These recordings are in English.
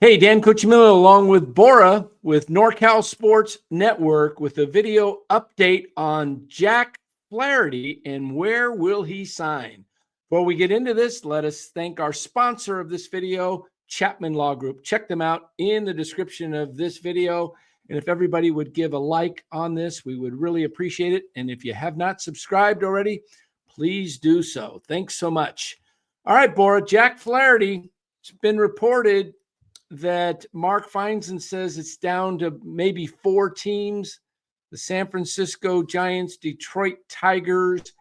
Hey, Dan Cucimillo along with Bora with NorCal Sports Network with a video update on Jack Flaherty and where will he sign. Before we get into this, let us thank our sponsor of this video, Chapman Law Group. Check them out in the description of this video. And if everybody would give a like on this, we would really appreciate it. And if you have not subscribed already, please do so. Thanks so much. All right, Bora, Jack Flaherty, it's been reported that Mark Feinstein says it's down to maybe 4 teams: the San Francisco Giants, Detroit Tigers,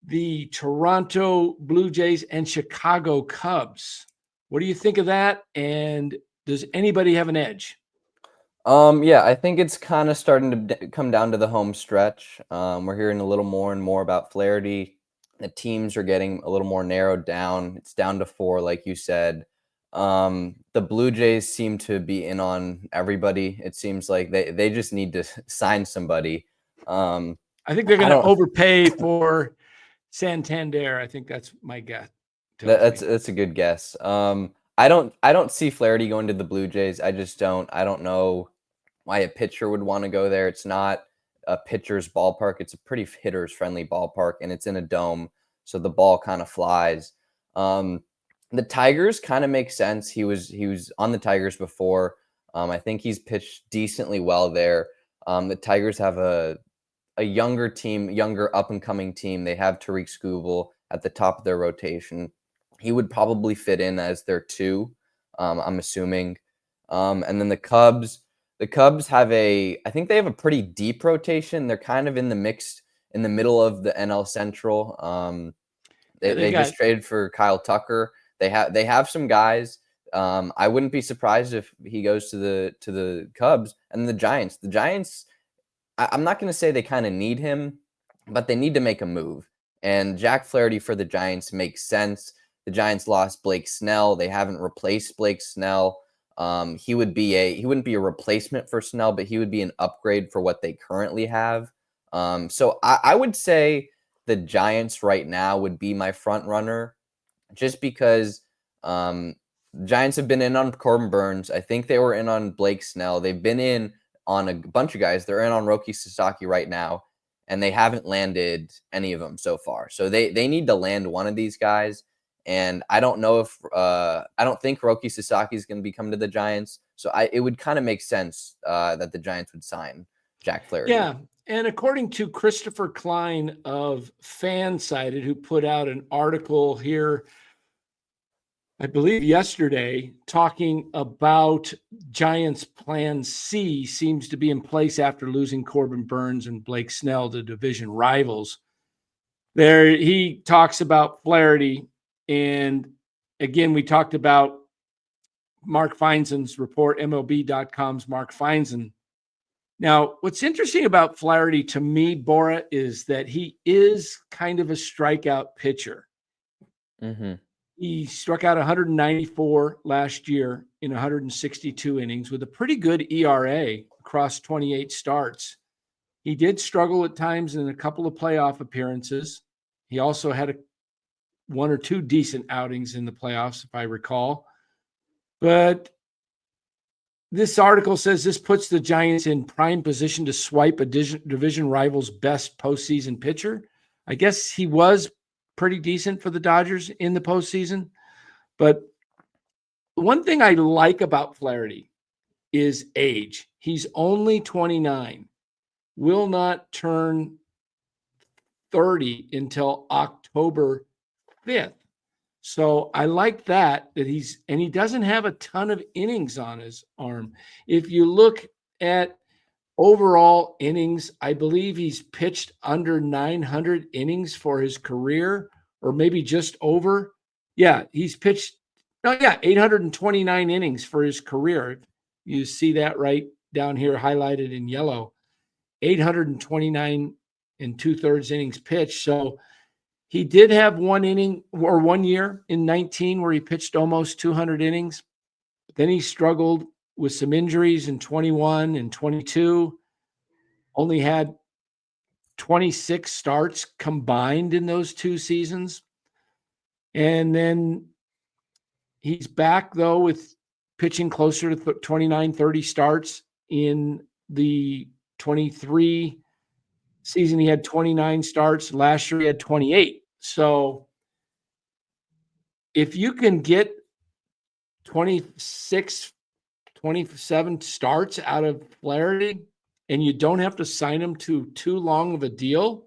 the Toronto Blue Jays, and Chicago Cubs. What do you think of that? And does anybody have an edge? Yeah, I think it's kind of starting to come down to the home stretch. We're hearing a little more and more about Flaherty. The teams are getting a little more narrowed down. It's down to 4, like you said. The Blue Jays seem to be in on everybody. It seems like they just need to sign somebody. I think they're going to overpay for Santander. I think that's my guess. That's a good guess. I don't see Flaherty going to the Blue Jays. I just don't. I don't know why a pitcher would want to go there. It's not a pitcher's ballpark. It's a pretty hitter's friendly ballpark, and it's in a dome, so the ball kind of flies. The Tigers kind of make sense. He was on the Tigers before. I think he's pitched decently well there. The Tigers have a younger team, younger up-and-coming team. They have Tariq Skubal at the top of their rotation. He would probably fit in as their 2, I'm assuming. And then the Cubs have I think they have a pretty deep rotation. They're kind of in the mix in the middle of the NL Central. They just traded for Kyle Tucker. They have some guys. I wouldn't be surprised if he goes to the Cubs. And the Giants. The Giants, I'm not going to say they kind of need him, but they need to make a move. And Jack Flaherty for the Giants makes sense. The Giants lost Blake Snell. They haven't replaced Blake Snell. He wouldn't be a replacement for Snell, but he would be an upgrade for what they currently have. So I would say the Giants right now would be my front runner, just because Giants have been in on Corbin Burns. I think they were in on Blake Snell. They've been in on a bunch of guys. They're in on Roki Sasaki right now, and they haven't landed any of them so far. So they need to land one of these guys. And I don't know if I don't think Roki Sasaki is going to be coming to the Giants. So it would kind of make sense that the Giants would sign Jack Flaherty. Yeah. And according to Christopher Klein of Fansided, who put out an article here, I believe yesterday, talking about Giants Plan C seems to be in place after losing Corbin Burns and Blake Snell, the division rivals. There, he talks about Flaherty. And again, we talked about Mark Feinstein's report, MLB.com's Mark Feinstein. Now, what's interesting about Flaherty to me, Bora, is that he is kind of a strikeout pitcher. Mm-hmm. He struck out 194 last year in 162 innings with a pretty good ERA across 28 starts. He did struggle at times in a couple of playoff appearances. He also had 1 or 2 decent outings in the playoffs, if I recall. But this article says this puts the Giants in prime position to swipe a division rival's best postseason pitcher. I guess he was pretty decent for the Dodgers in the postseason. But one thing I like about Flaherty is age. He's only 29, will not turn 30 until October 5th. So I like that he doesn't have a ton of innings on his arm. If you look at overall innings, I believe he's pitched under 900 innings for his career, or maybe just over. Yeah, he's pitched 829 innings for his career. You see that right down here highlighted in yellow. 829 and 2/3 innings pitched. So he did have 1 inning or 1 year in 19 where he pitched almost 200 innings. But then he struggled with some injuries in 21 and 22. Only had 26 starts combined in those 2 seasons. And then he's back, though, with pitching closer to 29, 30 starts. In the 23 season, he had 29 starts. Last year, he had 28. So if you can get 26, 27 starts out of Flaherty and you don't have to sign him to too long of a deal,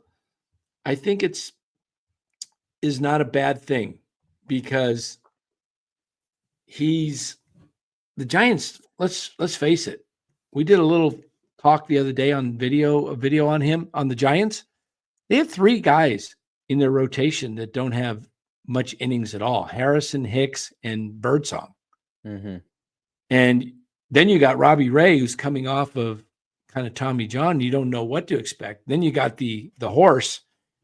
I think is not a bad thing, because the Giants, let's face it. We did a little talk the other day on a video on him, on the Giants. They have 3 guys in their rotation that don't have much innings at all: Harrison, Hicks, and Birdsong. Mm-hmm. And then you got Robbie Ray, who's coming off of kind of Tommy John. You don't know what to expect. Then you got the horse,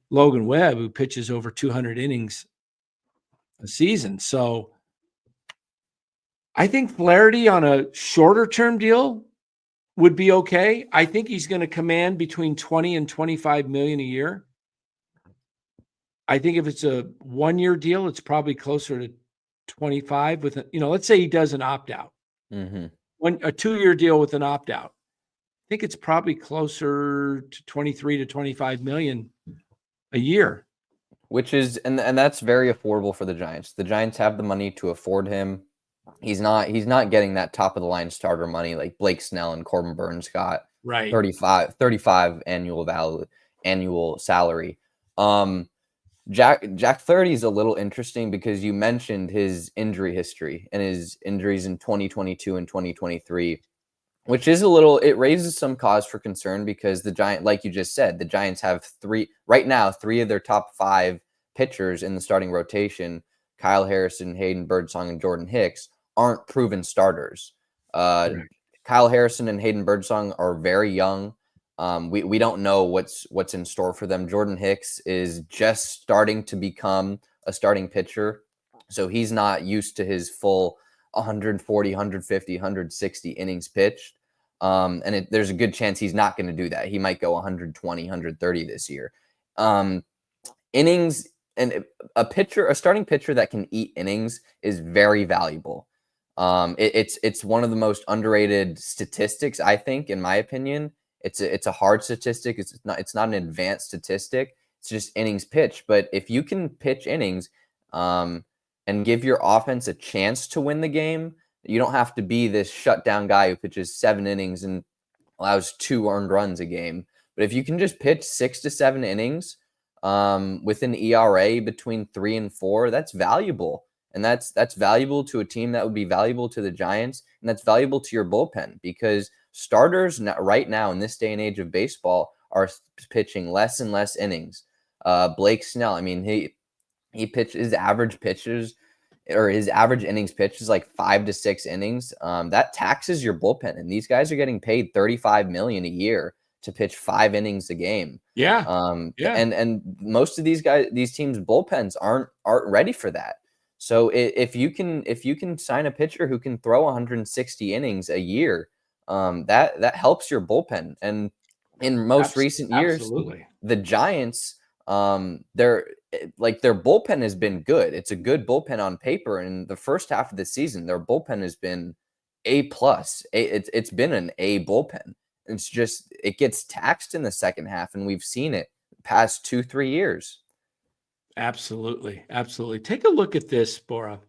Logan Webb, who pitches over 200 innings a season. So I think Flaherty on a shorter term deal would be okay. I think he's going to command between 20 and 25 million a year. I think if it's a 1-year deal, it's probably closer to 25 with let's say he does an opt-out. Mm-hmm. A 2-year deal with an opt-out. I think it's probably closer to 23 to 25 million a year. Which is, and that's very affordable for the Giants. The Giants have the money to afford him. He's not getting that top of the line starter money like Blake Snell and Corbin Burns got. Right. 35 annual salary. Jack Flaherty is a little interesting because you mentioned his injury history and his injuries in 2022 and 2023, which is it raises some cause for concern, because the Giants, like you just said, the Giants have 3 of their top 5 pitchers in the starting rotation, Kyle Harrison, Hayden Birdsong, and Jordan Hicks, aren't proven starters. Kyle Harrison and Hayden Birdsong are very young. We don't know what's in store for them. Jordan Hicks is just starting to become a starting pitcher, so he's not used to his full 140, 150, 160 innings pitched. And there's a good chance he's not going to do that. He might go 120, 130 this year. Innings, and a starting pitcher that can eat innings is very valuable. It's one of the most underrated statistics, I think, in my opinion. It's a hard statistic. It's not an advanced statistic. It's just innings pitched. But if you can pitch innings, and give your offense a chance to win the game, you don't have to be this shutdown guy who pitches 7 innings and allows 2 earned runs a game. But if you can just pitch 6 to 7 innings, with an ERA between 3 and 4, that's valuable. And that's valuable to a team. That would be valuable to the Giants, and that's valuable to your bullpen, because starters right now in this day and age of baseball are pitching less and less innings. Blake Snell, I mean, he pitched his average innings pitched is like 5 to 6 innings. That taxes your bullpen, and these guys are getting paid $35 million a year to pitch 5 innings a game. Yeah. And most of these teams' bullpens aren't ready for that. So if you can sign a pitcher who can throw 160 innings a year, that helps your bullpen. And in most recent years, absolutely, the Giants, their bullpen has been good. It's a good bullpen on paper. In the first half of the season, their bullpen has been A+. It's been an A bullpen. It's just, it gets taxed in the second half, and we've seen it past 2-3 years. Absolutely. Take a look at this, Bora.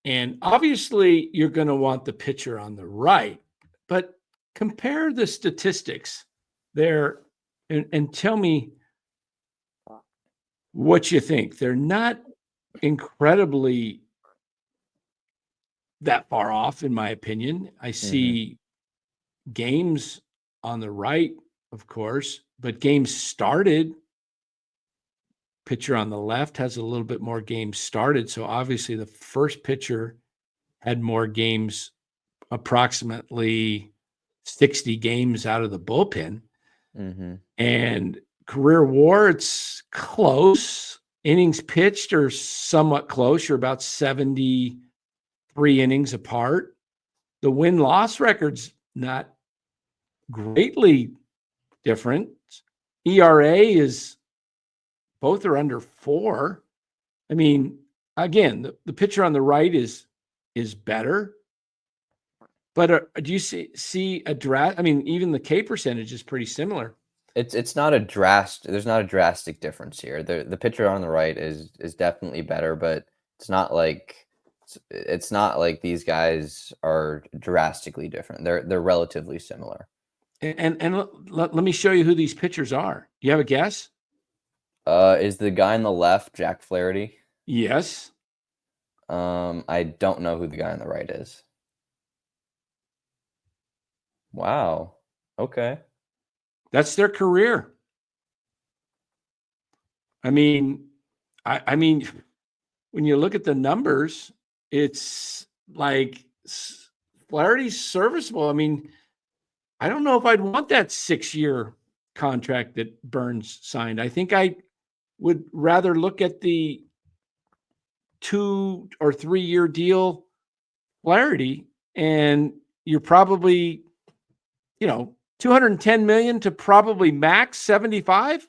And obviously, you're going to want the pitcher on the right, but compare the statistics there and tell me what you think. They're not incredibly that far off, in my opinion. I see games on the right, of course, but games started. Pitcher on the left has a little bit more games started. So obviously the first pitcher had more games, approximately 60 games out of the bullpen. And career WAR, it's close. Innings pitched are somewhat close. You're about 73 innings apart. The win-loss record's not greatly different. ERA is, both are under 4. I mean, again, the pitcher on the right is better. But do you see a draft? I mean, even the K percentage is pretty similar. It's not a there's not a drastic difference here. The pitcher on the right is definitely better, but it's not like these guys are drastically different. They're relatively similar. And let me show you who these pitchers are. Do you have a guess? Is the guy on the left Jack Flaherty? Yes. I don't know who the guy on the right is. Wow. Okay. That's their career. I mean, I mean, when you look at the numbers, it's like Flaherty's serviceable. I mean, I don't know if I'd want that 6-year contract that Burns signed. I think I would rather look at the 2 or 3-year deal Flaherty, and you're probably, 210 million to probably max 75.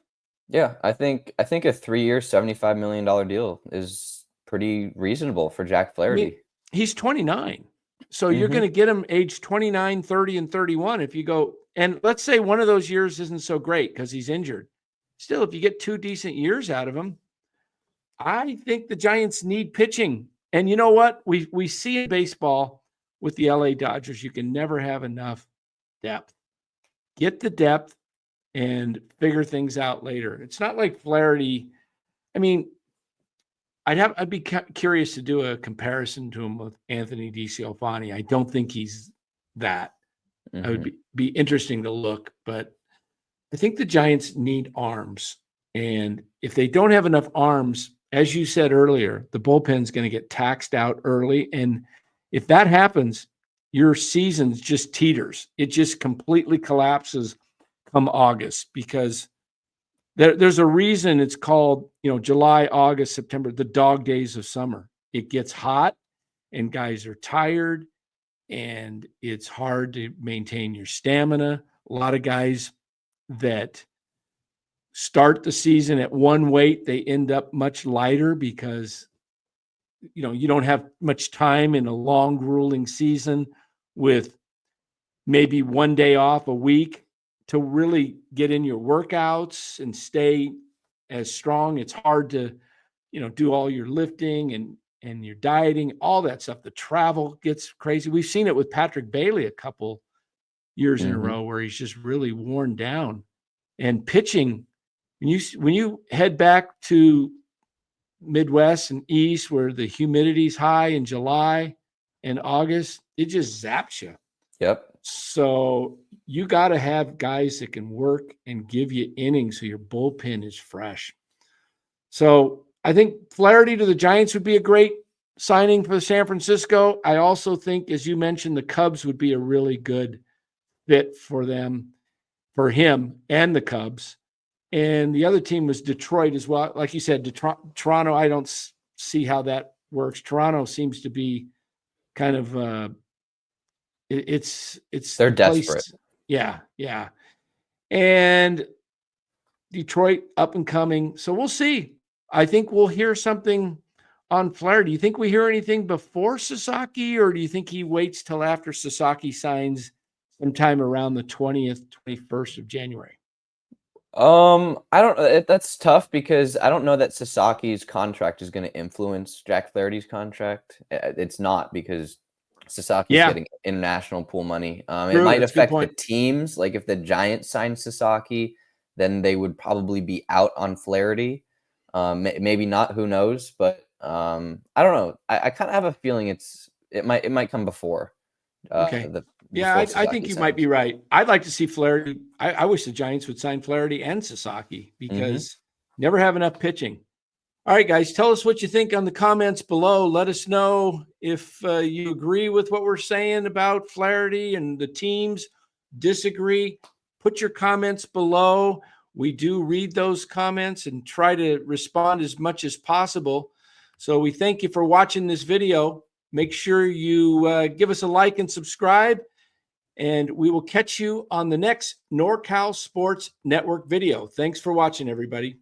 Yeah, I think a 3-year, $75 million deal is pretty reasonable for Jack I mean, Flaherty. he's 29. So you're going to get him age 29, 30, and 31. If you go, and let's say one of those years isn't so great because he's injured. Still, if you get 2 decent years out of him, I think the Giants need pitching. And you know what? We see in baseball with the LA Dodgers, you can never have enough depth. Get the depth and figure things out later. It's not like Flaherty. I mean, I'd be curious to do a comparison to him with Anthony DiCiofani. I don't think he's that. It would be interesting to look, but I think the Giants need arms. And if they don't have enough arms, as you said earlier, the bullpen's going to get taxed out early. And if that happens, your season just teeters. It just completely collapses come August, because there's a reason it's called, July, August, September, the dog days of summer. It gets hot and guys are tired and it's hard to maintain your stamina. A lot of guys that start the season at one weight, they end up much lighter because, you don't have much time in a long, grueling season with maybe one day off a week to really get in your workouts and stay as strong. It's hard to, do all your lifting and your dieting, all that stuff. The travel gets crazy. We've seen it with Patrick Bailey a couple years in a row where he's just really worn down. And pitching, when you head back to Midwest and East where the humidity's high in July and August, it just zaps you. Yep. So you got to have guys that can work and give you innings so your bullpen is fresh. So I think Flaherty to the Giants would be a great signing for San Francisco. I also think, as you mentioned, the Cubs would be a really good fit for them, for him and the Cubs. And the other team was Detroit as well. Like you said, Toronto, I don't see how that works. Toronto seems to be kind of it's they're desperate. Yeah. And Detroit up and coming. So we'll see. I think we'll hear something on Flaherty. Do you think we hear anything before Sasaki, or do you think he waits till after Sasaki signs sometime around the 20th, 21st of January? I don't. That's tough because I don't know that Sasaki's contract is going to influence Jack Flaherty's contract. It's not, because Sasaki's getting international pool money. It might affect the teams. Like if the Giants sign Sasaki, then they would probably be out on Flaherty. Maybe not. Who knows? But I don't know. I kind of have a feeling it might come before. Okay. I think you might be right. I'd like to see Flaherty. I wish the Giants would sign Flaherty and Sasaki, because never have enough pitching. All right, guys, tell us what you think on the comments below. Let us know if you agree with what we're saying about Flaherty and the teams, disagree. Put your comments below. We do read those comments and try to respond as much as possible. So we thank you for watching this video. Make sure you give us a like and subscribe, and we will catch you on the next NorCal Sports Network video. Thanks for watching, everybody.